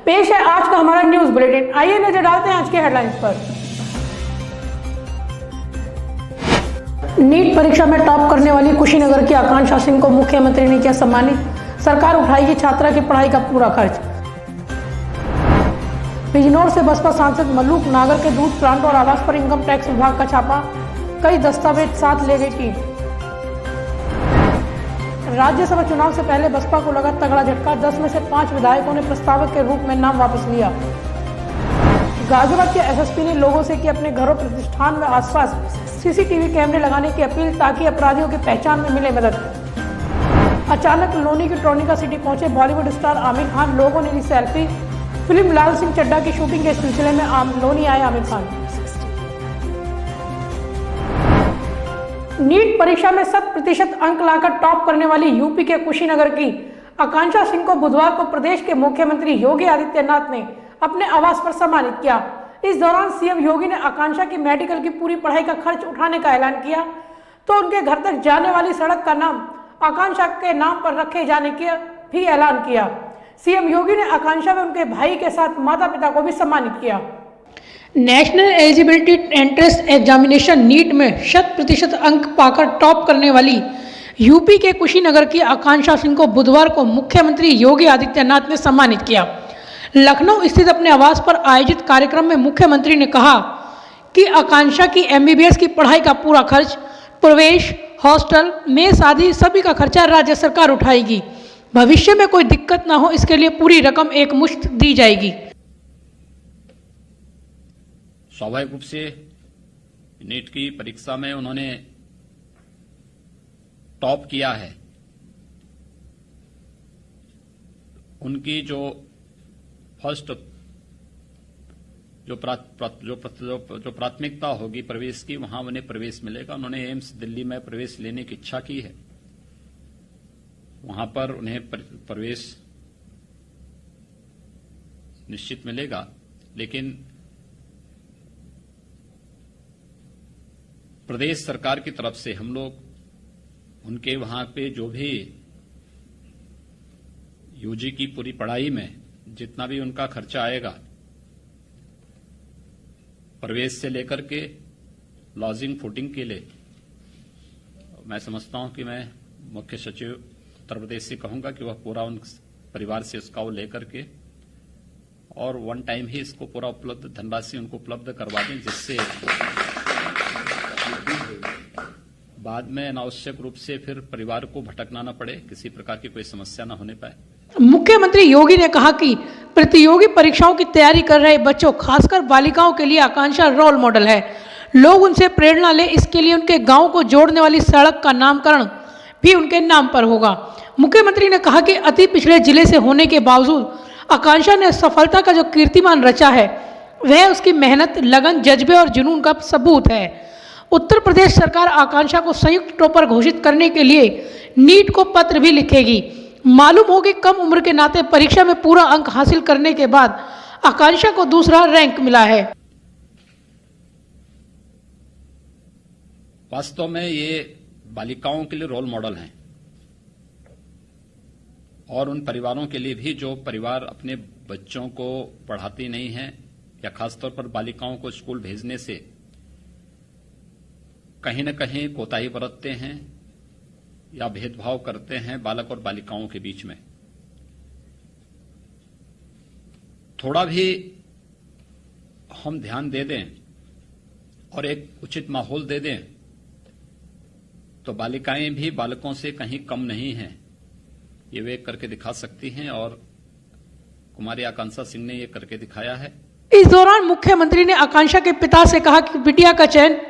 पेश है आज का हमारा न्यूज बुलेटिन। आइए नजर डालते हैं आज के हेडलाइंस पर। नीट परीक्षा में टॉप करने वाली कुशीनगर की आकांक्षा सिंह को मुख्यमंत्री ने किया सम्मानित। सरकार उठाएगी छात्रा की पढ़ाई का पूरा खर्च। बिजनौर से बसपा सांसद मल्लूक नागर के दूध प्लांट और आवास पर इनकम टैक्स विभाग का छापा, कई दस्तावेज साथ ले गई टीम। राज्यसभा चुनाव से पहले बसपा को लगा तगड़ा झटका, 10 में से 5 विधायकों ने प्रस्तावक के रूप में नाम वापस लिया। गाजियाबाद के एसएसपी ने लोगों से की अपने घरों, प्रतिष्ठान व आसपास सीसीटीवी कैमरे लगाने की अपील ताकि अपराधियों की पहचान में मिले मदद। अचानक लोनी की ट्रोनिका सिटी पहुंचे बॉलीवुड स्टार आमिर खान, लोगों ने ली सेल्फी। फिल्म लाल सिंह चड्ढा की शूटिंग के सिलसिले में लोनी आए आमिर खान। नीट परीक्षा में 100% अंक लाकर टॉप करने वाली यूपी के कुशीनगर की आकांक्षा सिंह को बुधवार को प्रदेश के मुख्यमंत्री योगी आदित्यनाथ ने अपने आवास पर सम्मानित किया। इस दौरान सीएम योगी ने आकांक्षा की मेडिकल की पूरी पढ़ाई का खर्च उठाने का ऐलान किया, तो उनके घर तक जाने वाली सड़क का नाम आकांक्षा के नाम पर रखे जाने का भी ऐलान किया। सीएम योगी ने आकांक्षा व उनके भाई के साथ माता पिता को भी सम्मानित किया। National eligibility entrance examination NEET में 100% अंक पाकर टॉप करने वाली यूपी के कुशीनगर की आकांक्षा सिंह को बुधवार को मुख्यमंत्री योगी आदित्यनाथ ने सम्मानित किया। लखनऊ स्थित अपने आवास पर आयोजित कार्यक्रम में मुख्यमंत्री ने कहा कि आकांक्षा की एमबीबीएस की पढ़ाई का पूरा खर्च, प्रवेश, हॉस्टल, मेस आदि सभी का खर्चा राज्य सरकार उठाएगी। भविष्य में कोई दिक्कत ना हो, इसके लिए पूरी रकम एकमुश्त दी जाएगी। स्वाभाविक रूप से नीट की परीक्षा में उन्होंने टॉप किया है। उनकी जो फर्स्ट जो प्राथमिकता होगी प्रवेश की, वहां उन्हें प्रवेश मिलेगा। उन्होंने एम्स दिल्ली में प्रवेश लेने की इच्छा की है, वहां पर उन्हें प्रवेश निश्चित मिलेगा। लेकिन प्रदेश सरकार की तरफ से हम लोग उनके वहां पे जो भी यूजी की पूरी पढ़ाई में जितना भी उनका खर्चा आएगा, प्रवेश से लेकर के लॉजिंग फूडिंग के लिए, मैं समझता हूं कि मैं मुख्य सचिव उत्तर प्रदेश से कहूंगा कि वह पूरा उन परिवार से उसका वो लेकर के और वन टाइम ही इसको पूरा उपलब्ध धनराशि उनको उपलब्ध करवा दें, जिससे बाद में अनावश्यक रूप से फिर परिवार को भटकना न पड़े, किसी प्रकार की कोई समस्या न होने पाए। मुख्यमंत्री योगी ने कहा कि प्रतियोगी परीक्षाओं की तैयारी कर रहे बच्चों, खासकर बालिकाओं के लिए आकांक्षा रोल मॉडल है। लोग उनसे प्रेरणा ले, इसके लिए उनके गांव को जोड़ने वाली सड़क का नामकरण भी उनके नाम पर होगा। मुख्यमंत्री ने कहा कि अति पिछड़े जिले से होने के बावजूद आकांक्षा ने सफलता का जो कीर्तिमान रचा है, वह उसकी मेहनत, लगन, जज्बे और जुनून का सबूत है। उत्तर प्रदेश सरकार आकांक्षा को संयुक्त टॉपर घोषित करने के लिए नीट को पत्र भी लिखेगी। मालूम हो कि कम उम्र के नाते परीक्षा में पूरा अंक हासिल करने के बाद आकांक्षा को दूसरा रैंक मिला है। वास्तव में ये बालिकाओं के लिए रोल मॉडल हैं और उन परिवारों के लिए भी जो परिवार अपने बच्चों को पढ़ाती नहीं है या खासतौर पर बालिकाओं को स्कूल भेजने से कहीं न कहीं कोताही बरतते हैं या भेदभाव करते हैं बालक और बालिकाओं के बीच में। थोड़ा भी हम ध्यान दे दें और एक उचित माहौल दे दें तो बालिकाएं भी बालकों से कहीं कम नहीं हैं, ये वे करके दिखा सकती हैं और कुमारी आकांक्षा सिंह ने ये करके दिखाया है। इस दौरान मुख्यमंत्री ने आकांक्षा के पिता से कहा कि बिटिया का चयन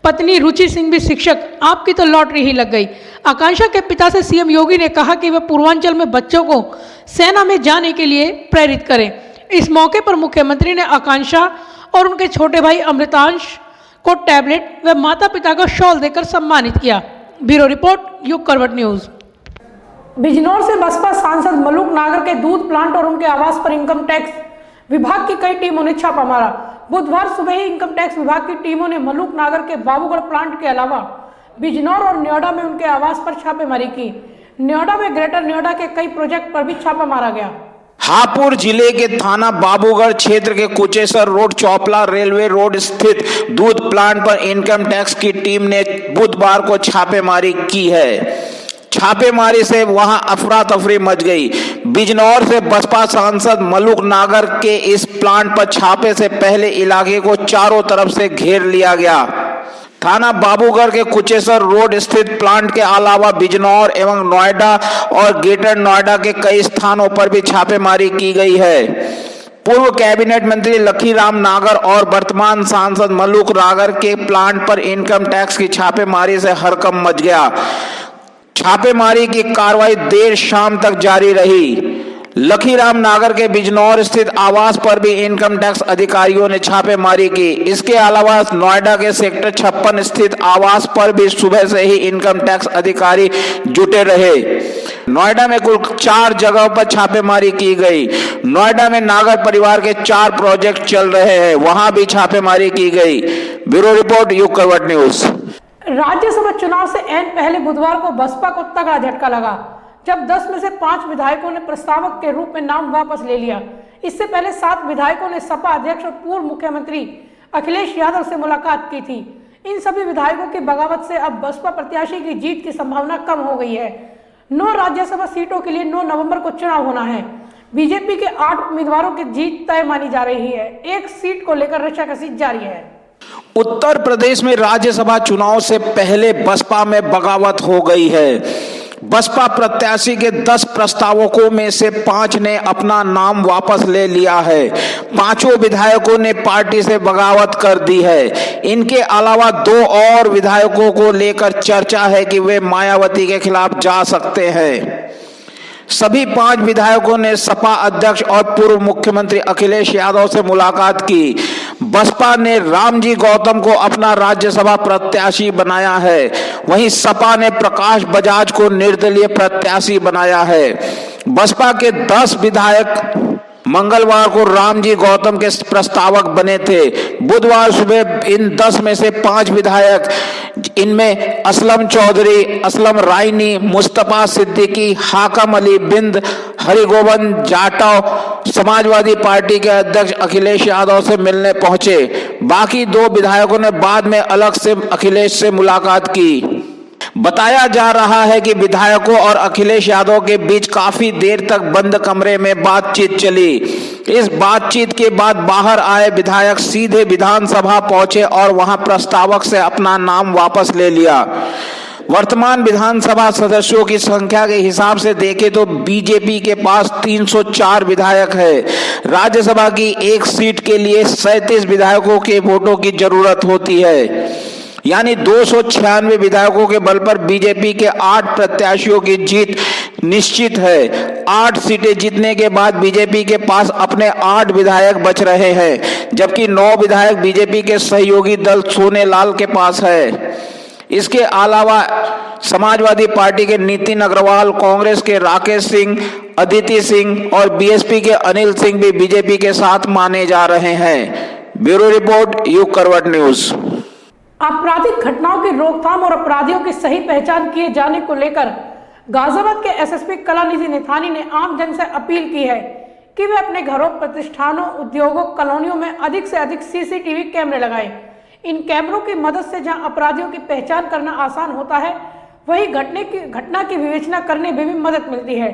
पत्नी रुचि सिंह भी शिक्षक, आपकी तो लॉटरी ही लग गई। आकांक्षा के पिता से सीएम योगी ने कहा कि वह पूर्वांचल में बच्चों को सेना में जाने के लिए प्रेरित करें। इस मौके पर मुख्यमंत्री ने आकांक्षा और उनके छोटे भाई अमृतांश को टैबलेट व माता पिता को शॉल देकर सम्मानित किया। ब्यूरो रिपोर्ट, युग करवट न्यूज। बिजनौर से बसपा सांसद मल्लूक नागर के दूध प्लांट और उनके आवास पर इनकम टैक्स विभाग की कई टीमों ने छापा मारा। बुधवार सुबह ही इनकम टैक्स विभाग की टीमों ने मल्लूक नागर के बाबूगढ़ प्लांट के अलावा बिजनौर और नोएडा में उनके आवास पर छापेमारी की। नोएडा में ग्रेटर नोएडा के कई प्रोजेक्ट पर भी छापा मारा गया। हापुड़ जिले के थाना बाबूगढ़ क्षेत्र के Kuchesar road Choupla railway road स्थित दूध प्लांट पर इनकम टैक्स की टीम ने बुधवार को छापेमारी की है। छापेमारी से वहां अफरा तफरी मच गई। बिजनौर से बसपा सांसद मलूक नागर के इस प्लांट पर छापे से पहले इलाके को चारों तरफ से घेर लिया गया। थाना बाबूगढ़ के कुचेसर रोड स्थित प्लांट के अलावा बिजनौर एवं नोएडा और ग्रेटर नोएडा के कई स्थानों पर भी छापेमारी की गई है। पूर्व कैबिनेट मंत्री लखीराम नागर और वर्तमान सांसद मलूक नागर के प्लांट पर इनकम टैक्स की छापेमारी से हड़कंप मच गया। छापेमारी की कार्रवाई देर शाम तक जारी रही। लखीराम नागर के बिजनौर स्थित आवास पर भी इनकम टैक्स अधिकारियों ने छापेमारी की। इसके अलावा नोएडा के सेक्टर 56 स्थित आवास पर भी सुबह से ही इनकम टैक्स अधिकारी जुटे रहे। नोएडा में कुल 4 जगहों पर छापेमारी की गई। नोएडा में नागर परिवार के 4 प्रोजेक्ट चल रहे हैं, वहां भी छापेमारी की गई। ब्यूरो रिपोर्ट युग करवट न्यूज। राज्यसभा चुनाव से ऐन पहले बुधवार को बसपा को तगड़ा झटका लगा, जब 10 में से 5 विधायकों ने प्रस्तावक के रूप में नाम वापस ले लिया। इससे पहले 7 विधायकों ने सपा अध्यक्ष और पूर्व मुख्यमंत्री अखिलेश यादव से मुलाकात की थी। इन सभी विधायकों की बगावत से अब बसपा प्रत्याशी की जीत की संभावना कम हो गई है। 9 राज्यसभा सीटों के लिए 9 नवंबर को चुनाव होना है। बीजेपी के 8 उम्मीदवारों की जीत तय मानी जा रही है। एक सीट को लेकर रस्साकसी जारी है। उत्तर प्रदेश में राज्यसभा चुनाव से पहले बसपा में बगावत हो गई है। बसपा प्रत्याशी के 10 प्रस्तावकों में से 5 ने अपना नाम वापस ले लिया है। 5 विधायकों ने पार्टी से बगावत कर दी है। इनके अलावा 2 और विधायकों को लेकर चर्चा है कि वे मायावती के खिलाफ जा सकते हैं। सभी 5 विधायकों ने सपा अध्यक्ष और पूर्व मुख्यमंत्री अखिलेश यादव से मुलाकात की। बसपा ने रामजी गौतम को अपना राज्यसभा प्रत्याशी बनाया है। वहीं सपा ने प्रकाश बजाज को निर्दलीय प्रत्याशी बनाया है। बसपा के 10 विधायक मंगलवार को रामजी गौतम के प्रस्तावक बने थे। बुधवार सुबह इन 10 में से 5 विधायक, इनमें असलम चौधरी, असलम रायनी, मुस्तफा सिद्दीकी, हाकम अली बिंद, हरिगोविंद जाटव समाजवादी पार्टी के अध्यक्ष अखिलेश यादव से मिलने पहुंचे। बाकी 2 विधायकों ने बाद में अलग से अखिलेश से मुलाकात की। बताया जा रहा है कि विधायकों और अखिलेश यादव के बीच काफी देर तक बंद कमरे में बातचीत चली। इस बातचीत के बाद बाहर आए विधायक सीधे विधानसभा पहुंचे और वहां प्रस्तावक से अपना नाम वापस ले लिया। वर्तमान विधानसभा सदस्यों की संख्या के हिसाब से देखें तो बीजेपी के पास 304 विधायक है। राज्यसभा की एक सीट के लिए 37 विधायकों के वोटों की जरूरत होती है। यानी 296 विधायकों के बल पर बीजेपी के 8 प्रत्याशियों की जीत निश्चित है। 8 सीटें जीतने के बाद बीजेपी के पास अपने 8 विधायक बच रहे हैं, जबकि 9 विधायक बीजेपी के सहयोगी दल सोनेलाल के पास है। इसके अलावा समाजवादी पार्टी के नितिन अग्रवाल, कांग्रेस के राकेश सिंह, अदिति सिंह और बीएसपी के अनिल सिंह भी बीजेपी के साथ माने जा रहे हैं। ब्यूरो रिपोर्ट युग करवट न्यूज। आपराधिक घटनाओं की रोकथाम और अपराधियों की सही पहचान किए जाने को लेकर गाजियाबाद के एसएसपी कलानिधि नेथानी ने आम जन से अपील की है कि वे अपने घरों, प्रतिष्ठानों, उद्योगों, कॉलोनियों में अधिक से अधिक सीसीटीवी कैमरे लगाएं। इन कैमरों की मदद से जहां अपराधियों की पहचान करना आसान होता है, वहीं घटना की विवेचना करने में भी मदद मिलती है।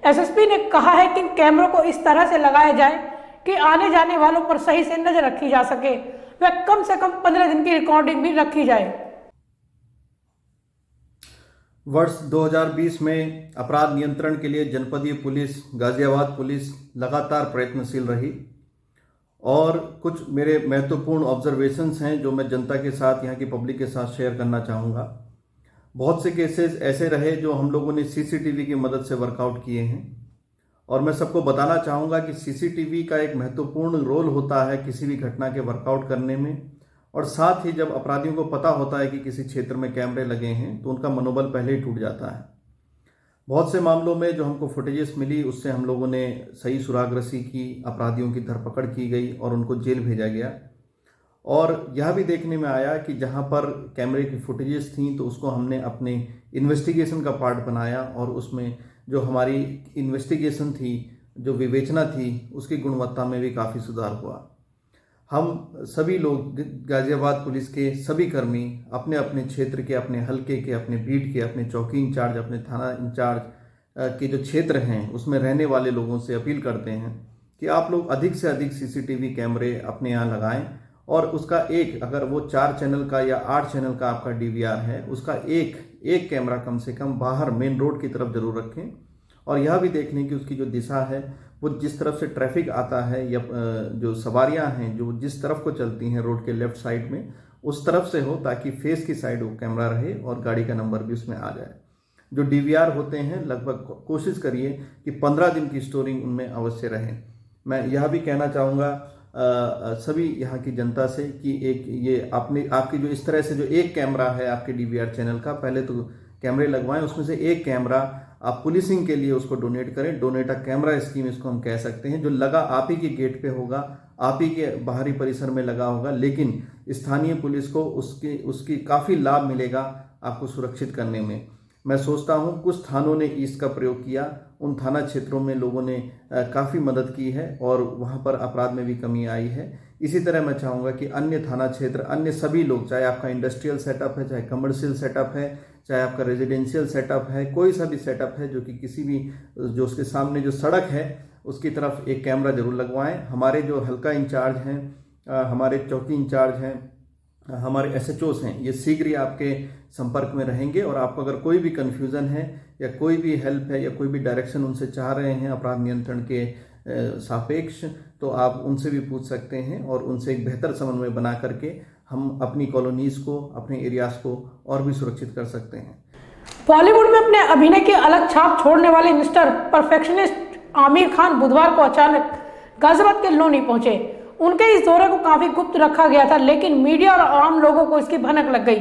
एसएसपी ने कहा है कि इन कैमरों को इस तरह से लगाया जाए कि आने जाने वालों पर सही से नजर रखी जा सके व कम से कम 15 दिन की रिकॉर्डिंग भी रखी जाए। वर्ष 2020 में अपराध नियंत्रण के लिए जनपदीय पुलिस, गाजियाबाद पुलिस लगातार प्रयत्नशील रही और कुछ मेरे महत्वपूर्ण ऑब्जर्वेशंस हैं जो मैं जनता के साथ, यहाँ की पब्लिक के साथ शेयर करना चाहूँगा। बहुत से केसेस ऐसे रहे जो हम लोगों ने सीसीटीवी की मदद से वर्कआउट किए हैं और मैं सबको बताना चाहूँगा कि सीसीटीवी का एक महत्वपूर्ण रोल होता है किसी भी घटना के वर्कआउट करने में। और साथ ही जब अपराधियों को पता होता है कि किसी क्षेत्र में कैमरे लगे हैं तो उनका मनोबल पहले ही टूट जाता है। बहुत से मामलों में जो हमको फुटेजेस मिली उससे हम लोगों ने सही सुरागरसी की, अपराधियों की धरपकड़ की गई और उनको जेल भेजा गया। और यह भी देखने में आया कि जहां पर कैमरे की फुटेजेस थी तो उसको हमने अपने इन्वेस्टिगेशन का पार्ट बनाया और उसमें जो हमारी इन्वेस्टिगेशन थी जो विवेचना थी उसकी गुणवत्ता में भी काफ़ी सुधार हुआ। हम सभी लोग गाजियाबाद पुलिस के सभी कर्मी अपने अपने क्षेत्र के, अपने हलके के, अपने बीट के, अपने चौकी इंचार्ज, अपने थाना इंचार्ज के जो क्षेत्र हैं उसमें रहने वाले लोगों से अपील करते हैं कि आप लोग अधिक से अधिक सीसीटीवी कैमरे अपने यहाँ लगाएं और उसका एक, अगर वो 4 चैनल का या 8 चैनल का आपका डीवीआर है, उसका एक कैमरा कम से कम बाहर मेन रोड की तरफ जरूर रखें और यह भी देख लें कि उसकी जो दिशा है वो जिस तरफ से ट्रैफिक आता है या जो सवारियां हैं जो जिस तरफ को चलती हैं रोड के लेफ्ट साइड में उस तरफ से हो, ताकि फेस की साइड वो कैमरा रहे और गाड़ी का नंबर भी उसमें आ जाए। जो डीवीआर होते हैं लगभग कोशिश करिए कि 15 दिन की स्टोरिंग उनमें अवश्य रहे। मैं यह भी कहना चाहूँगा सभी यहाँ की जनता से कि एक ये आपकी जो इस तरह से जो एक कैमरा है आपके डीवीआर चैनल का, पहले तो कैमरे लगवाएं, उसमें से एक कैमरा आप पुलिसिंग के लिए उसको डोनेट करें। डोनेट अ कैमरा स्कीम इसको हम कह सकते हैं, जो लगा आप ही के गेट पे होगा, आप ही के बाहरी परिसर में लगा होगा, लेकिन स्थानीय पुलिस को उसकी काफ़ी लाभ मिलेगा आपको सुरक्षित करने में। मैं सोचता हूँ कुछ थानों ने इसका प्रयोग किया, उन थाना क्षेत्रों में लोगों ने काफ़ी मदद की है और वहाँ पर अपराध में भी कमी आई है। इसी तरह मैं चाहूँगा कि अन्य थाना क्षेत्र, अन्य सभी लोग, चाहे आपका इंडस्ट्रियल सेटअप है, चाहे कमर्शियल सेटअप है, चाहे आपका रेजिडेंशियल सेटअप है, कोई सा भी सेटअप है जो कि किसी भी जो उसके सामने जो सड़क है उसकी तरफ एक कैमरा जरूर लगवाएं। हमारे जो हल्का इंचार्ज हैं, हमारे चौकी इंचार्ज हैं, हमारे एसएचओस हैं, ये शीघ्र ही आपके संपर्क में रहेंगे और आपको अगर कोई भी कन्फ्यूज़न है या कोई भी हेल्प है या कोई भी डायरेक्शन उनसे चाह रहे हैं अपराध नियंत्रण के सापेक्ष, तो आप उनसे भी पूछ सकते हैं और उनसे एक बेहतर समन्वय बना करके हम अपनी कॉलोनीज़ को, अपने एरियाज़ को और भी सुरक्षित कर सकते हैं। बॉलीवुड में अपने अभिनय की अलग छाप छोड़ने वाले मिस्टर परफेक्शनिस्ट आमिर खान बुधवार को अचानक गाजियाबाद के लोनी पहुंचे। उनके इस दौरे को काफी गुप्त रखा गया था, लेकिन मीडिया और आम लोगों को इसकी भनक लग गई।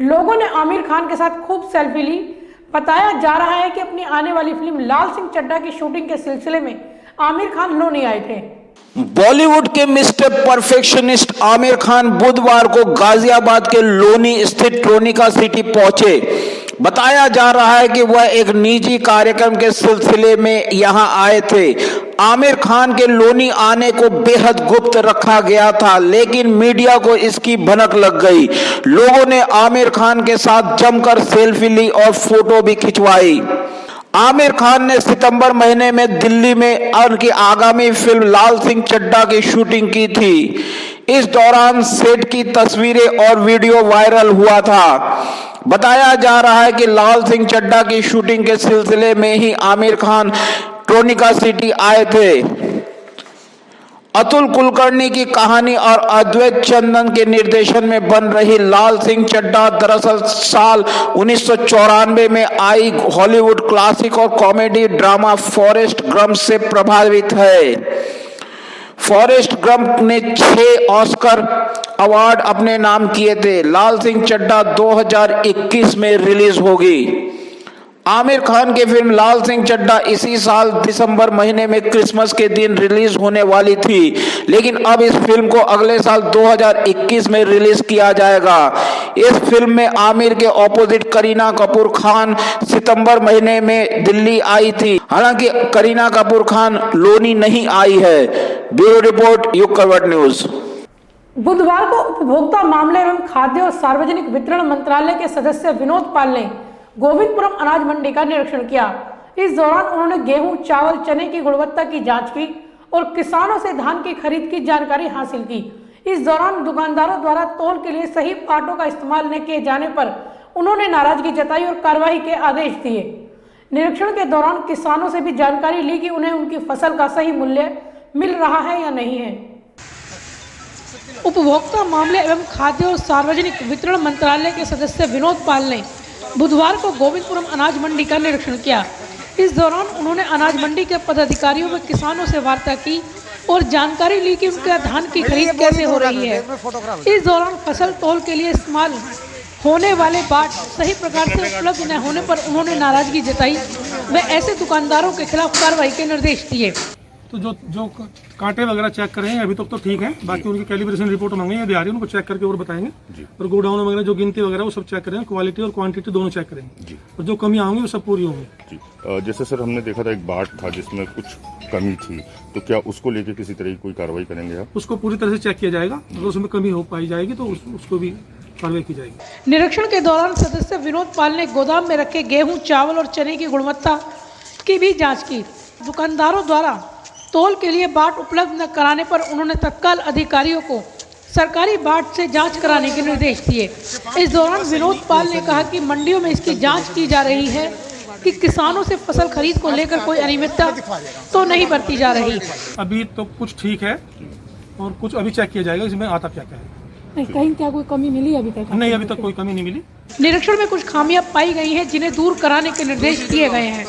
लोगों ने आमिर खान के साथ खूब सेल्फी ली। बताया जा रहा है कि अपनी आने वाली फिल्म लाल सिंह चड्ढा की शूटिंग के सिलसिले में आमिर खान लोनी आए थे। बॉलीवुड के मिस्टर परफेक्शनिस्ट आमिर खान बुधवार को गाजियाबाद के लोनी स्थित ट्रोनिका सिटी पहुंचे। बताया जा रहा है कि वह एक निजी कार्यक्रम के सिलसिले में यहां आए थे। आमिर खान के लोनी आने को बेहद गुप्त रखा गया था, लेकिन मीडिया को इसकी भनक लग गई। लोगों ने आमिर खान के साथ जमकर सेल्फी ली और फोटो भी खिंचवाई। आमिर खान ने सितंबर महीने में दिल्ली में उनकी आगामी फिल्म लाल सिंह चड्ढा की शूटिंग की थी। इस दौरान सेट की तस्वीरें और वीडियो वायरल हुआ था। बताया जा रहा है कि लाल सिंह चड्ढा की शूटिंग के सिलसिले में ही आमिर खान ट्रोनिका सिटी आए थे। अतुल कुलकर्णी की कहानी और अद्वैत चंदन के निर्देशन में बन रही लाल सिंह चड्ढा दरअसल साल 1994 में आई हॉलीवुड क्लासिक और कॉमेडी ड्रामा फॉरेस्ट गंप से प्रभावित है। फॉरेस्ट गंप ने 6 ऑस्कर अवार्ड अपने नाम किए थे। लाल सिंह चड्ढा 2021 में रिलीज होगी। आमिर खान की फिल्म लाल सिंह चड्ढा इसी साल दिसंबर महीने में क्रिसमस के दिन रिलीज होने वाली थी, लेकिन अब इस फिल्म को अगले साल 2021 में रिलीज किया जाएगा। इस फिल्म में आमिर के ऑपोजिट करीना कपूर खान सितंबर महीने में दिल्ली आई थी। हालांकि करीना कपूर खान लोनी नहीं आई है। ब्यूरो रिपोर्ट, युग करवट न्यूज। बुधवार को उपभोक्ता मामले एवं खाद्य और सार्वजनिक वितरण मंत्रालय के सदस्य विनोद पाल ने गोविंदपुरम अनाज मंडी का निरीक्षण किया। इस दौरान उन्होंने गेहूं, चावल, चने की गुणवत्ता की जांच की और किसानों से धान की खरीद की जानकारी हासिल की। इस दौरान दुकानदारों द्वारा तौल के लिए सही पाटों का इस्तेमाल न किए जाने पर उन्होंने नाराजगी जताई और कार्रवाई के आदेश दिए। निरीक्षण के दौरान किसानों से भी जानकारी ली कि उन्हें उनकी फसल का सही मूल्य मिल रहा है या नहीं है। उपभोक्ता मामले एवं खाद्य और सार्वजनिक वितरण मंत्रालय के सदस्य विनोद पाल ने बुधवार को गोविंदपुरम अनाज मंडी का निरीक्षण किया। इस दौरान उन्होंने अनाज मंडी के पदाधिकारियों व किसानों से वार्ता की और जानकारी ली कि उनके धान की खरीद कैसे हो रही है। इस दौरान फसल तौल के लिए इस्तेमाल होने वाले बाट सही प्रकार से उपलब्ध न होने पर उन्होंने नाराजगी जताई व ऐसे दुकानदारों के खिलाफ कार्रवाई के निर्देश दिए। तो जो कांटे वगैरह चेक कर रहे हैं अभी तक तो ठीक है, बाकी उनकी कैलिब्रेशन रिपोर्ट मांगे हैं, अभी आ रही है, उनको चेक करके और बताएंगे। और गोडाउन वगैरह जो गिनती वगैरह वो सब चेक करेंगे, क्वालिटी और क्वांटिटी दोनों चेक करेंगे और जो कमियां होंगी वो सब पूरी होंगी। जी जैसे सर हमने देखा था एक बाट था जिसमें कुछ कमी थी, तो क्या उसको लेके किसी तरह की कोई कार्रवाई करेंगे आप? उसको पूरी तरह से चेक किया जाएगा, अगर उसमें कमी हो पाई जाएगी तो उसको भी कार्रवाई की जाएगी। निरीक्षण के दौरान सदस्य विनोद पाल ने गोदाम में रखे गेहूं, चावल और चने की गुणवत्ता की भी जांच की। दुकानदारों द्वारा तौल के लिए बाट उपलब्ध न कराने पर उन्होंने तत्काल अधिकारियों को सरकारी बाट से जांच कराने के निर्देश दिए। इस दौरान विनोद पाल ने कहा कि मंडियों में इसकी जांच की जा रही है कि किसानों से फसल खरीद को लेकर कोई अनियमितता तो नहीं बरती जा रही। अभी तो कुछ ठीक है और कुछ अभी चेक किया जाएगा इसमें आता क्या क्या है। नहीं, कहीं क्या कोई कमी मिली अभी तक? नहीं, अभी तक कोई कमी नहीं मिली। निरीक्षण में कुछ खामियां पाई गई हैं जिन्हें दूर कराने के निर्देश दिए गए हैं।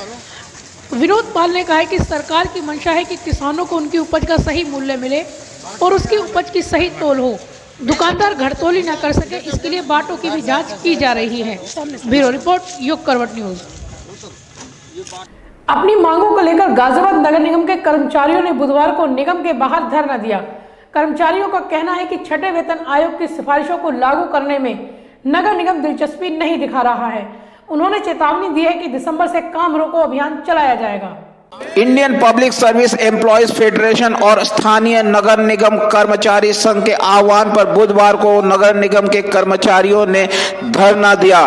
विनोद पाल ने कहा है कि सरकार की मंशा है कि किसानों को उनकी उपज का सही मूल्य मिले और उसकी उपज की सही तौल हो, दुकानदार घटतौली न कर सके, इसके लिए बाटों की भी जांच की जा रही है। ब्यूरो रिपोर्ट, युग करवट न्यूज। अपनी मांगों को लेकर गाजियाबाद नगर निगम के कर्मचारियों ने बुधवार को निगम के बाहर धरना दिया। कर्मचारियों का कहना है कि छठे वेतन आयोग की सिफारिशों को लागू करने में नगर निगम दिलचस्पी नहीं दिखा रहा है। उन्होंने चेतावनी दी है कि दिसंबर से काम रोको अभियान चलाया जाएगा। Indian public service employees federation और स्थानीय नगर निगम कर्मचारी संघ के आह्वान पर बुधवार को नगर निगम के कर्मचारियों ने धरना दिया।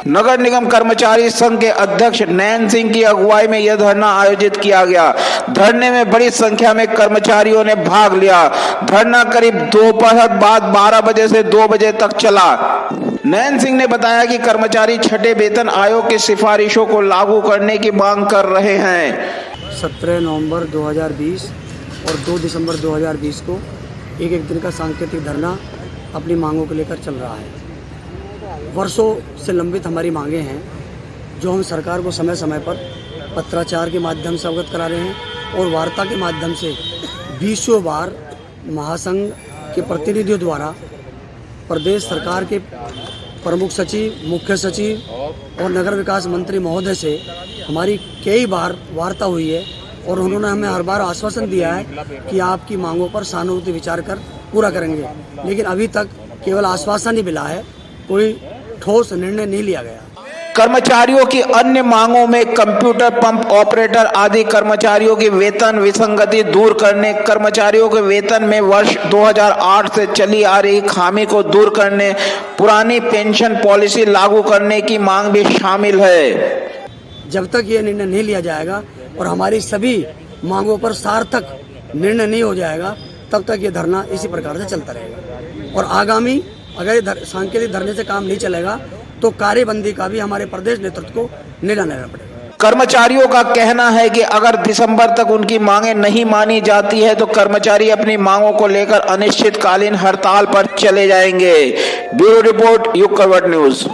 नगर निगम कर्मचारी संघ के अध्यक्ष नैन सिंह की अगुवाई में यह धरना आयोजित किया गया। धरने में बड़ी संख्या में कर्मचारियों ने भाग लिया। धरना करीब दोपहर बाद 12 बजे से 2 बजे तक चला। नैन सिंह ने बताया कि कर्मचारी छठे वेतन आयोग की सिफारिशों को लागू करने की मांग कर रहे हैं। 17 नवंबर 2020 और 2 दिसंबर 2020 को एक दिन का सांकेतिक धरना अपनी मांगों को लेकर चल रहा है। वर्षों से लंबित हमारी मांगे हैं जो हम सरकार को समय समय पर पत्राचार के माध्यम से अवगत करा रहे हैं और वार्ता के माध्यम से 20 बार महासंघ के प्रतिनिधियों द्वारा प्रदेश सरकार के प्रमुख सचिव, मुख्य सचिव और नगर विकास मंत्री महोदय से हमारी कई बार वार्ता हुई है और उन्होंने हमें हर बार आश्वासन दिया है कि आपकी मांगों पर सहानुभूति विचार कर पूरा करेंगे, लेकिन अभी तक केवल आश्वासन ही मिला है, कोई ठोस निर्णय नहीं लिया गया। कर्मचारियों की अन्य मांगों में कंप्यूटर पंप ऑपरेटर आदि कर्मचारियों की वेतन विसंगति दूर करने, कर्मचारियों के वेतन में वर्ष 2008 से चली आ रही खामी को दूर करने, पुरानी पेंशन पॉलिसी लागू करने की मांग भी शामिल है। जब तक ये निर्णय नहीं लिया जाएगा और हमारी सभी मांगों पर सार्थक निर्णय नहीं हो जाएगा, तब तक ये धरना इसी प्रकार से चलता रहेगा। और आगामी अगर सांकेतिक धरने से काम नहीं चलेगा तो कार्यबंदी का भी हमारे प्रदेश नेतृत्व को निर्णय लेना पड़ेगा। कर्मचारियों का कहना है कि अगर दिसंबर तक उनकी मांगें नहीं मानी जाती है तो कर्मचारी अपनी मांगों को लेकर अनिश्चितकालीन हड़ताल पर चले जाएंगे। ब्यूरो रिपोर्ट, युग करवट न्यूज।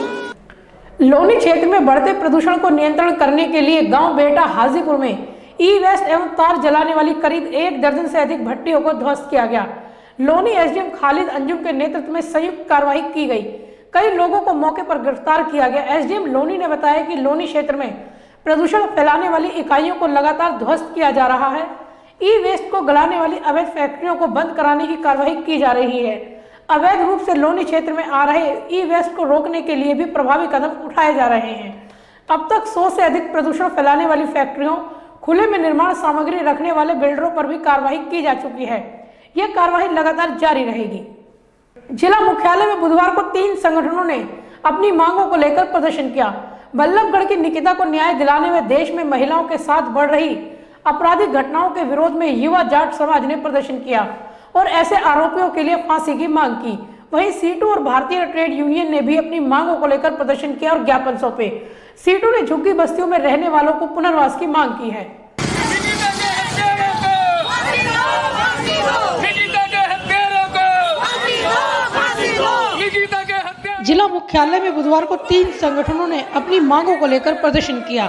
लोनी क्षेत्र में बढ़ते प्रदूषण को नियंत्रण करने के लिए गांव बेटा हाजीपुर में ई वेस्ट एवं तार जलाने वाली करीब 1 दर्जन से अधिक भट्टियों को ध्वस्त किया गया। लोनी एसडीएम खालिद अंजुम के नेतृत्व में संयुक्त कार्रवाई की गई। कई लोगों को मौके पर गिरफ्तार किया गया। एसडीएम लोनी ने बताया कि लोनी क्षेत्र में प्रदूषण फैलाने वाली इकाइयों को लगातार ध्वस्त किया जा रहा है। ई वेस्ट को गलाने वाली अवैध फैक्ट्रियों को बंद कराने की कार्रवाई की जा रही है। अवैध रूप से लोनी क्षेत्र में आ रहे ई वेस्ट को रोकने के लिए भी प्रभावी कदम उठाए जा रहे हैं। अब तक 100 से अधिक प्रदूषण फैलाने वाली फैक्ट्रियों, खुले में निर्माण सामग्री रखने वाले बिल्डरों पर भी कार्रवाई की जा चुकी है। यह कार्रवाई लगातार जारी रहेगी। जिला मुख्यालय में बुधवार को 3 संगठनों ने अपनी मांगों को लेकर प्रदर्शन किया। बल्लभगढ़ की निकिता को न्याय दिलाने में देश में महिलाओं के साथ बढ़ रही आपराधिक घटनाओं के विरोध में युवा जाट समाज ने प्रदर्शन किया और ऐसे आरोपियों के लिए फांसी की मांग की। वहीं सीटू और भारतीय ट्रेड यूनियन ने भी अपनी मांगों को लेकर प्रदर्शन किया और ज्ञापन सौंपे। सीटू ने झुग्गी बस्तियों में रहने वालों को पुनर्वास की मांग की है। जिला मुख्यालय में बुधवार को 3 संगठनों ने अपनी मांगों को लेकर प्रदर्शन किया।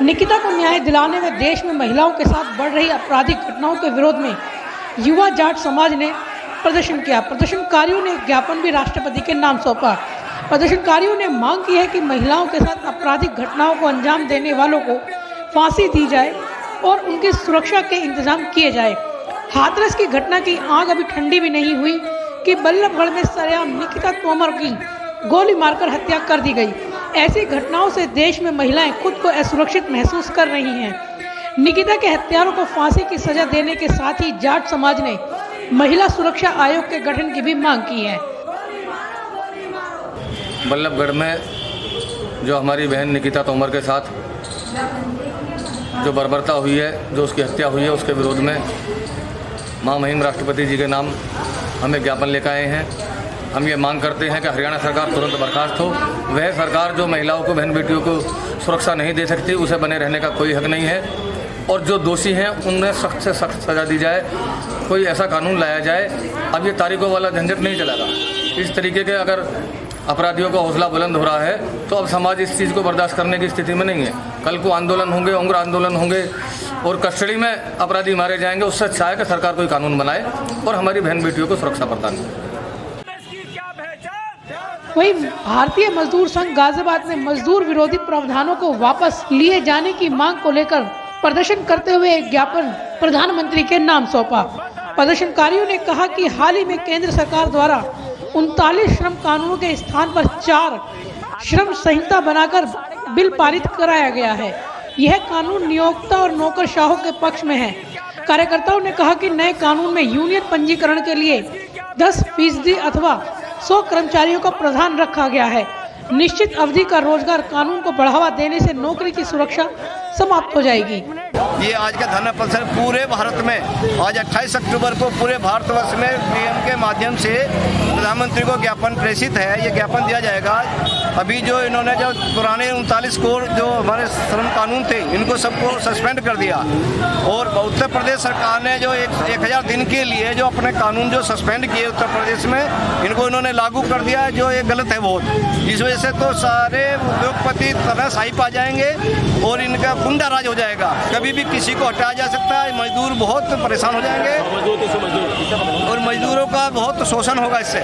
निकिता को न्याय दिलाने में देश में महिलाओं के साथ बढ़ रही आपराधिक घटनाओं के विरोध में युवा जाट समाज ने प्रदर्शन किया। प्रदर्शनकारियों ने ज्ञापन भी राष्ट्रपति के नाम सौंपा। प्रदर्शनकारियों ने मांग की है कि महिलाओं के साथ आपराधिक घटनाओं को अंजाम देने वालों को फांसी दी जाए और उनकी सुरक्षा के इंतजाम किए जाए। हाथरस की घटना की आग अभी ठंडी भी नहीं हुई कि बल्लभगढ़ में सरेआम निकिता तोमर की गोली मारकर हत्या कर दी गई। ऐसी घटनाओं से देश में महिलाएं खुद को असुरक्षित महसूस कर रही हैं। निकिता के हत्यारों को फांसी की सजा देने के साथ ही जाट समाज ने महिला सुरक्षा आयोग के गठन की भी मांग की है। बल्लभगढ़ में जो हमारी बहन निकिता तोमर के साथ जो बर्बरता हुई है, जो उसकी हत्या हुई है, उसके विरोध में महामहिम राष्ट्रपति जी के नाम हम एक ज्ञापन लेकर आए हैं। हम ये मांग करते हैं कि हरियाणा सरकार तुरंत बर्खास्त हो। वह सरकार जो महिलाओं को, बहन बेटियों को सुरक्षा नहीं दे सकती, उसे बने रहने का कोई हक नहीं है। और जो दोषी हैं उन्हें सख्त से सख्त सज़ा दी जाए। कोई ऐसा कानून लाया जाए। अब ये तारीखों वाला झंझट नहीं चलेगा। इस तरीके के अगर अपराधियों का हौसला बुलंद हो रहा है तो अब समाज इस चीज़ को बर्दाश्त करने की स्थिति में नहीं है। कल को आंदोलन होंगे, उग्र आंदोलन होंगे और कस्टडी में अपराधी मारे जाएंगे। उससे अच्छा है कि सरकार कोई कानून बनाए और हमारी बहन बेटियों को सुरक्षा प्रदान करे। वहीं भारतीय मजदूर संघ गाजियाबाद ने मजदूर विरोधी प्रावधानों को वापस लिए जाने की मांग को लेकर प्रदर्शन करते हुए एक ज्ञापन प्रधानमंत्री के नाम सौंपा। प्रदर्शनकारियों ने कहा कि हाल ही में केंद्र सरकार द्वारा 39 श्रम कानूनों के स्थान पर 4 श्रम संहिता बनाकर बिल पारित कराया गया है। यह कानून नियोक्ता और नौकरशाहों के पक्ष में है। कार्यकर्ताओं ने कहा कि नए कानून में यूनियन पंजीकरण के लिए 10% अथवा 100 कर्मचारियों का प्रावधान रखा गया है। निश्चित अवधि का रोजगार कानून को बढ़ावा देने से नौकरी की सुरक्षा समाप्त हो जाएगी। ये आज का धरना प्रदर्शन पूरे भारत में आज 28 अक्टूबर को पूरे भारतवर्ष में पीएम के माध्यम से प्रधानमंत्री को ज्ञापन प्रेषित है। ये ज्ञापन दिया जाएगा। अभी जो इन्होंने जो पुराने 39 कोर जो हमारे श्रम कानून थे, इनको सबको सस्पेंड कर दिया और उत्तर प्रदेश सरकार ने जो 1000 दिन के लिए जो अपने कानून जो सस्पेंड किए उत्तर प्रदेश में, इनको इन्होंने लागू कर दिया है, जो ये गलत है बहुत। इस वजह से तो सारे उद्योगपति तनाशाही पा जाएंगे और इनका गुंडा राज हो जाएगा। कभी भी किसी को हटाया जा सकता है। मजदूर बहुत परेशान हो जाएंगे और मजदूरों का बहुत शोषण होगा। इससे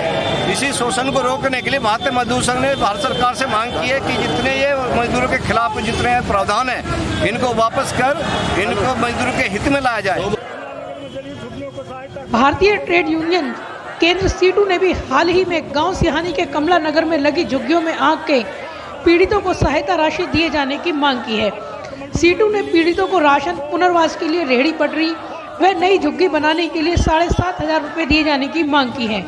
इसी शोषण को रोकने के लिए भारतीय मजदूर संघ ने भारत सरकार से मांग की है कि जितने ये मजदूरों के खिलाफ जितने प्रावधान हैं, इनको वापस कर इनको मजदूरों के हित में लाया जाए। भारतीय ट्रेड यूनियन केंद्र सीटू ने भी हाल ही में गांव सिहानी के कमला नगर में लगी झुग्गियों में आग के पीड़ितों को सहायता राशि दिए जाने की मांग की है। सीटू ने पीड़ितों को राशन, पुनर्वास के लिए रेहड़ी पटरी व नई झुग्गी बनाने के लिए 7,500 रुपए दिए जाने की मांग की है।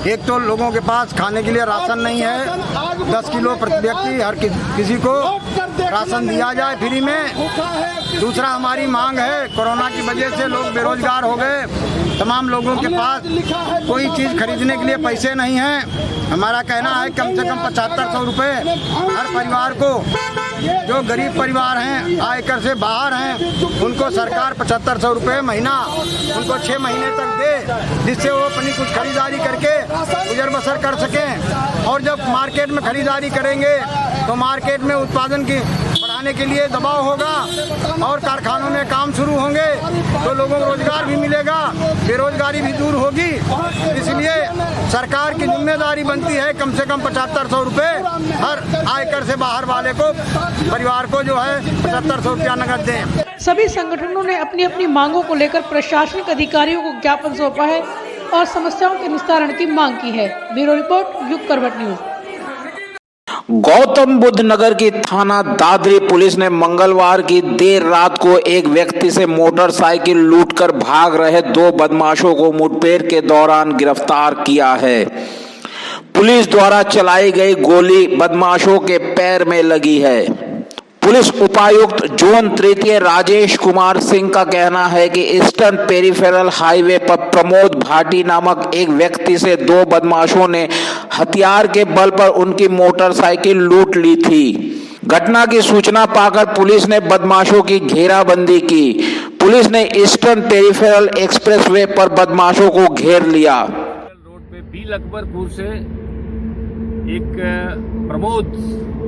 एक तो लोगों के पास खाने के लिए राशन नहीं है। 10 किलो प्रति व्यक्ति हर किसी को राशन दिया जाए फ्री में। दूसरा हमारी मांग है, कोरोना की वजह से लोग बेरोजगार हो गए। तमाम लोगों के पास कोई चीज़ खरीदने के लिए पैसे नहीं हैं। हमारा कहना है कम से कम 7500 रुपये हर परिवार को, जो गरीब परिवार हैं, आयकर से बाहर हैं, उनको सरकार 7500 रुपये महीना उनको 6 महीने तक दे, जिससे वो अपनी कुछ खरीदारी करके गुजर बसर कर सकें। और जब मार्केट में खरीदारी करेंगे तो मार्केट में उत्पादन की बढ़ाने के लिए दबाव होगा और कारखानों में काम शुरू होंगे तो लोगों को रोजगार भी मिलेगा, बेरोजगारी भी दूर होगी। इसलिए सरकार की जिम्मेदारी बनती है कम से कम 7500 रुपये हर आयकर से बाहर वाले को, परिवार को जो है 7500 रुपया नकद दें। सभी संगठनों ने अपनी अपनी मांगों को लेकर प्रशासनिक अधिकारियों को ज्ञापन सौंपा है और समस्याओं के निस्तारण की मांग की है। ब्यूरो रिपोर्ट, युग करवट न्यूज। गौतम बुद्ध नगर की थाना दादरी पुलिस ने मंगलवार की देर रात को एक व्यक्ति से मोटरसाइकिल लूटकर भाग रहे 2 बदमाशों को मुठभेड़ के दौरान गिरफ्तार किया है। पुलिस द्वारा चलाई गई गोली बदमाशों के पैर में लगी है। पुलिस उपायुक्त जोन तृतीय राजेश कुमार सिंह का कहना है कि ईस्टर्न पेरिफेरल हाईवे पर प्रमोद भाटी नामक एक व्यक्ति से 2 बदमाशों ने हथियार के बल पर उनकी मोटरसाइकिल लूट ली थी। घटना की सूचना पाकर पुलिस ने बदमाशों की घेराबंदी की। पुलिस ने ईस्टर्न पेरिफेरल एक्सप्रेसवे पर बदमाशों को घेर लिया। रोड पे बील अकबरपुर से एक प्रमोद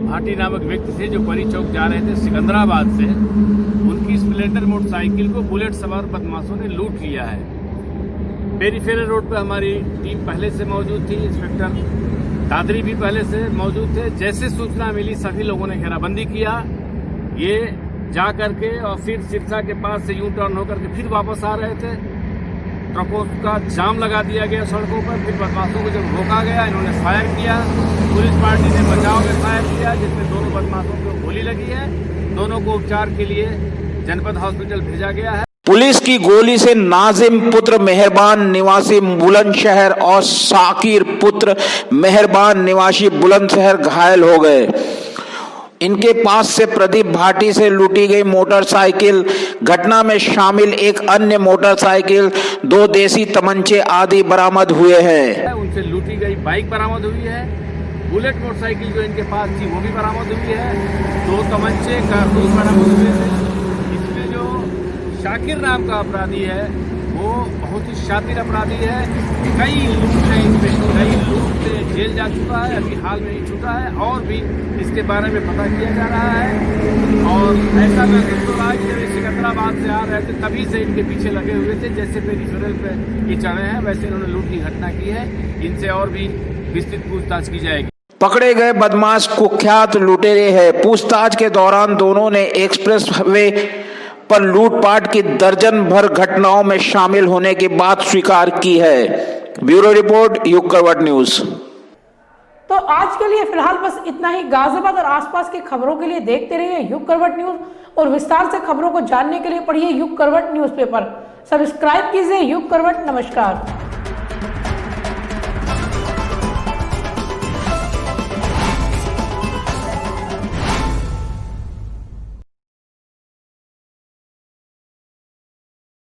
भाटी नामक व्यक्ति से जो परी चौक जा रहे थे सिकंदराबाद से, उनकी स्प्लेंडर मोटरसाइकिल को बुलेट सवार बदमाशों ने लूट लिया है। पेरीफेरल रोड पर हमारी टीम पहले से मौजूद थी। इंस्पेक्टर दादरी भी पहले से मौजूद थे। जैसे सूचना मिली सभी लोगों ने घेराबंदी किया। ये जा करके और फिर सिरसा के पास से यूं टर्न होकर के फिर वापस आ रहे थे। ट्रकों का जाम लगा दिया गया सड़कों पर। फिर बदमाशों को जब रोका गया, इन्होंने फायर किया। पुलिस पार्टी ने बचाव में फायर किया, जिसमें दोनों बदमाशों को गोली लगी है। दोनों को उपचार के लिए जनपद हॉस्पिटल भेजा गया है। पुलिस की गोली से नाजिम पुत्र मेहरबान निवासी बुलंदशहर और साकिर पुत्र मेहरबान निवासी बुलंदशहर घायल हो गए। इनके पास से प्रदीप भाटी से लूटी गई मोटरसाइकिल, घटना में शामिल एक अन्य मोटरसाइकिल, 2 देसी तमंचे आदि बरामद हुए हैं। उनसे लूटी गई बाइक बरामद हुई है। बुलेट मोटरसाइकिल जो इनके पास थी वो भी बरामद हुई है। 2 तमंचे कारतूस बरामद हुए थे। इसमें जो शाकिर नाम का अपराधी है वो बहुत ही शातिर अपराधी है। कई लूट है, इसमें कई लूट से जेल जा चुका है, अभी हाल में ही छूटा है, और भी इसके बारे में पता किया जा रहा है। और ऐसा महसूस हो रहा है कि जब ये सिकंदराबाद से आ रहे थे तभी से इनके पीछे लगे हुए थे। जैसे पेरिफेरल पे ये चढ़े हैं वैसे इन्होंने लूट की घटना की है। इनसे और भी विस्तृत पूछताछ की जाएगी। पकड़े गए बदमाश कुख्यात लुटेरे हैं। पूछताछ के दौरान दोनों ने एक्सप्रेस वे पर लूटपाट की दर्जन भर घटनाओं में शामिल होने की बात स्वीकार की है। ब्यूरो रिपोर्ट, युग करवट न्यूज। तो आज के लिए फिलहाल बस इतना ही। गाजियाबाद और आसपास की खबरों के लिए देखते रहिए युग करवट न्यूज और विस्तार से खबरों को जानने के लिए पढ़िए युग करवट न्यूज़पेपर। सब्सक्राइब कीजिए युग करवट। नमस्कार।